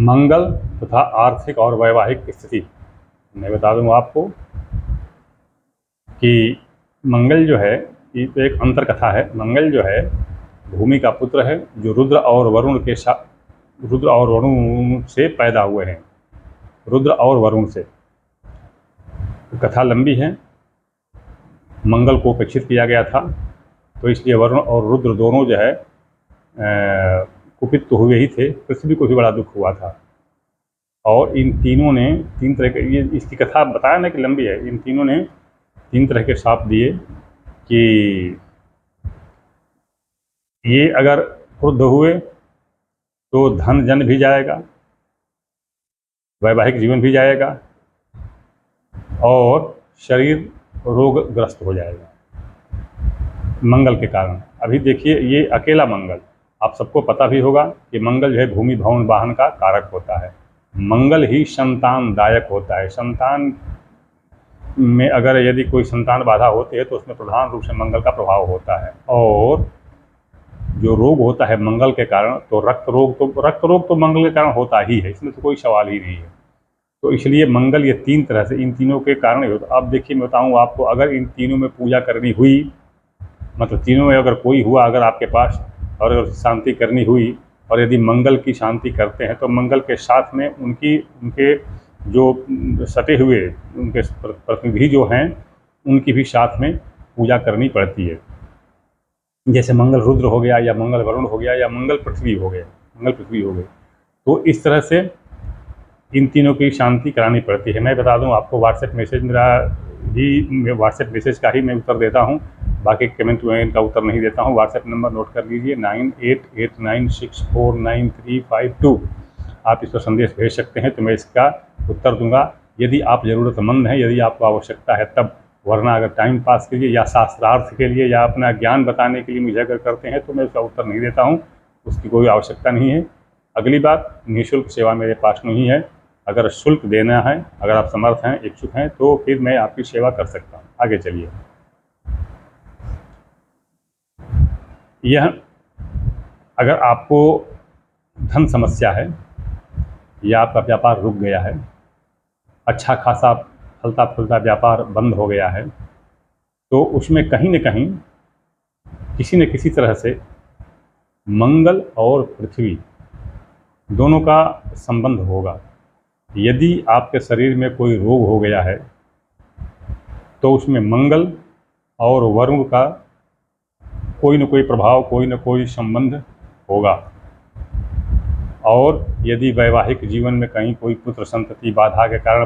मंगल तथा आर्थिक और वैवाहिक स्थिति। मैं बता दूं आपको कि मंगल जो है, ये तो एक अंतर कथा है। मंगल जो है भूमि का पुत्र है, जो रुद्र और वरुण से पैदा हुए हैं। रुद्र और वरुण से। कथा लंबी है। मंगल को उपेक्षित किया गया था, तो इसलिए वरुण और रुद्र दोनों जो है कुपित तो हुए ही थे। पृथ्वी को भी बड़ा दुख हुआ था। और इन तीनों ने तीन तरह के, ये इसकी कथा बताया ना कि लंबी है। इन तीनों ने तीन तरह के श्राप दिए कि ये अगर क्रुद्ध हुए तो धन जन भी जाएगा, वैवाहिक जीवन भी जाएगा और शरीर रोगग्रस्त हो जाएगा मंगल के कारण। अभी देखिए, ये अकेला मंगल, आप सबको पता भी होगा कि मंगल जो है भूमि भवन वाहन का कारक होता है। मंगल ही संतानदायक होता है। संतान में अगर यदि कोई संतान बाधा होती है तो उसमें प्रधान रूप से मंगल का प्रभाव होता है। और जो रोग होता है मंगल के कारण, तो रक्त रोग तो मंगल के कारण होता ही है, इसमें तो कोई सवाल ही नहीं है। तो इसलिए मंगल ये तीन तरह से, इन तीनों के कारण ही होता। अब देखिए, मैं बताऊँ आपको, अगर इन तीनों में पूजा करनी हुई, मतलब तीनों में अगर कोई हुआ अगर आपके पास, और अगर शांति करनी हुई, और यदि मंगल की शांति करते हैं तो मंगल के साथ में उनके जो सटे हुए उनके प्रतिनिधि जो हैं, उनकी भी साथ में पूजा करनी पड़ती है। जैसे मंगल रुद्र हो गया, या मंगल वरुण हो गया, या मंगल पृथ्वी हो गए। तो इस तरह से इन तीनों की शांति करानी पड़ती है। मैं बता दूं आपको, व्हाट्सएप मैसेज का ही मैं उत्तर देता हूं, बाकी कमेंट में इनका उत्तर नहीं देता हूं। व्हाट्सएप नंबर नोट कर लीजिए, 9889649352। आप इस पर संदेश भेज सकते हैं तो मैं इसका उत्तर दूंगा, यदि आप ज़रूरतमंद हैं, यदि आपको आवश्यकता है तब। वरना अगर टाइम पास के लिए या शास्त्रार्थ के लिए या अपना ज्ञान बताने के लिए मुझे अगर करते हैं तो मैं उसका उत्तर नहीं देता हूँ, उसकी कोई आवश्यकता नहीं है। अगली बात, निःशुल्क सेवा मेरे पास नहीं है। अगर शुल्क देना है, अगर आप समर्थ हैं, इच्छुक हैं, तो फिर मैं आपकी सेवा कर सकता हूँ। आगे चलिए। यह अगर आपको धन समस्या है, या आपका व्यापार रुक गया है, अच्छा खासा फलता फूलता व्यापार बंद हो गया है, तो उसमें कहीं न कहीं किसी न किसी तरह से मंगल और पृथ्वी दोनों का संबंध होगा। यदि आपके शरीर में कोई रोग हो गया है तो उसमें मंगल और वरुण का कोई न कोई प्रभाव, कोई न कोई संबंध होगा। और यदि वैवाहिक जीवन में कहीं कोई पुत्र संतति बाधा के कारण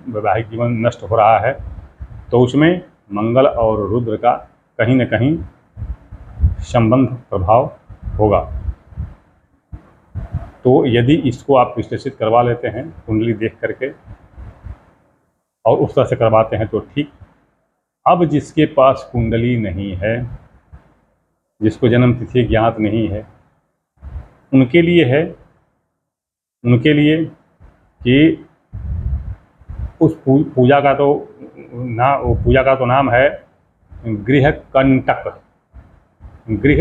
वैवाहिक जीवन नष्ट हो रहा है, तो उसमें मंगल और रुद्र का कहीं न कहीं संबंध, प्रभाव होगा। तो यदि इसको आप विश्लेषित करवा लेते हैं कुंडली देख करके, और उस तरह से करवाते हैं तो ठीक। अब जिसके पास कुंडली नहीं है, जिसको जन्म तिथि ज्ञात नहीं है, उनके लिए कि उस पूजा का तो नाम है गृह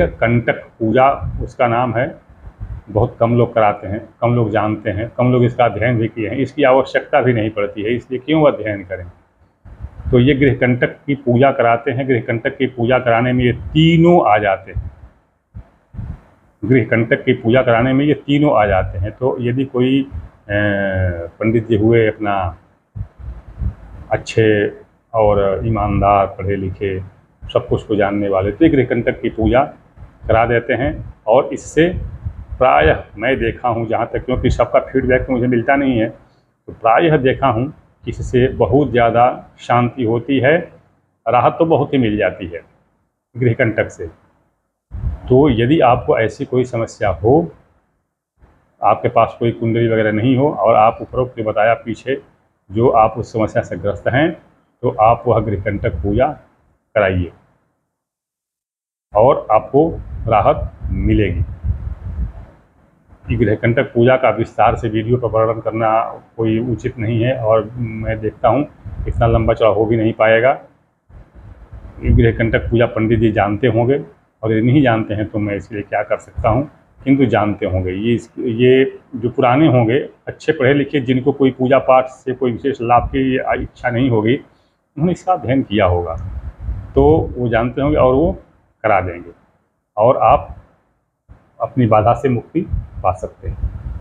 कंटक पूजा उसका नाम है। बहुत कम लोग कराते हैं, कम लोग जानते हैं, कम लोग इसका अध्ययन भी किए हैं। इसकी आवश्यकता भी नहीं पड़ती है, इसलिए क्यों अध्ययन करें। तो ये गृह कंटक की पूजा कराते हैं। गृह कंटक की पूजा कराने में ये तीनों आ जाते हैं। गृह कंटक की पूजा कराने में ये तीनों आ जाते हैं। तो यदि कोई पंडित जी हुए अपना अच्छे और ईमानदार, पढ़े लिखे, सब कुछ को जानने वाले, तो गृह कंटक की पूजा करा देते हैं। और इससे प्रायः मैं देखा हूँ, जहाँ तक, क्योंकि सबका फीडबैक तो मुझे मिलता नहीं है, तो प्रायः देखा हूँ कि इससे बहुत ज़्यादा शांति होती है, राहत तो बहुत ही मिल जाती है गृह कंटक से। तो यदि आपको ऐसी कोई समस्या हो, आपके पास कोई कुंडली वगैरह नहीं हो, और आप उपरोक्त जो बताया पीछे जो आप उस समस्या से ग्रस्त हैं, तो आप वह गृह कंटक पूजा कराइए और आपको राहत मिलेगी। गृह कंटक पूजा का विस्तार से वीडियो पर वर्णन करना कोई उचित नहीं है, और मैं देखता हूँ इतना लंबा चौड़ा हो भी नहीं पाएगा। गृह कंटक पूजा पंडित जी जानते होंगे, और यदि नहीं जानते हैं तो मैं इसलिए क्या कर सकता हूँ हिंदू जानते होंगे। ये जो पुराने होंगे, अच्छे पढ़े लिखे, जिनको कोई पूजा पाठ से कोई विशेष लाभ की इच्छा नहीं होगी, उन्होंने इसका अध्ययन किया होगा, तो वो जानते होंगे और वो करा देंगे और आप अपनी बाधा से मुक्ति पा सकते हैं।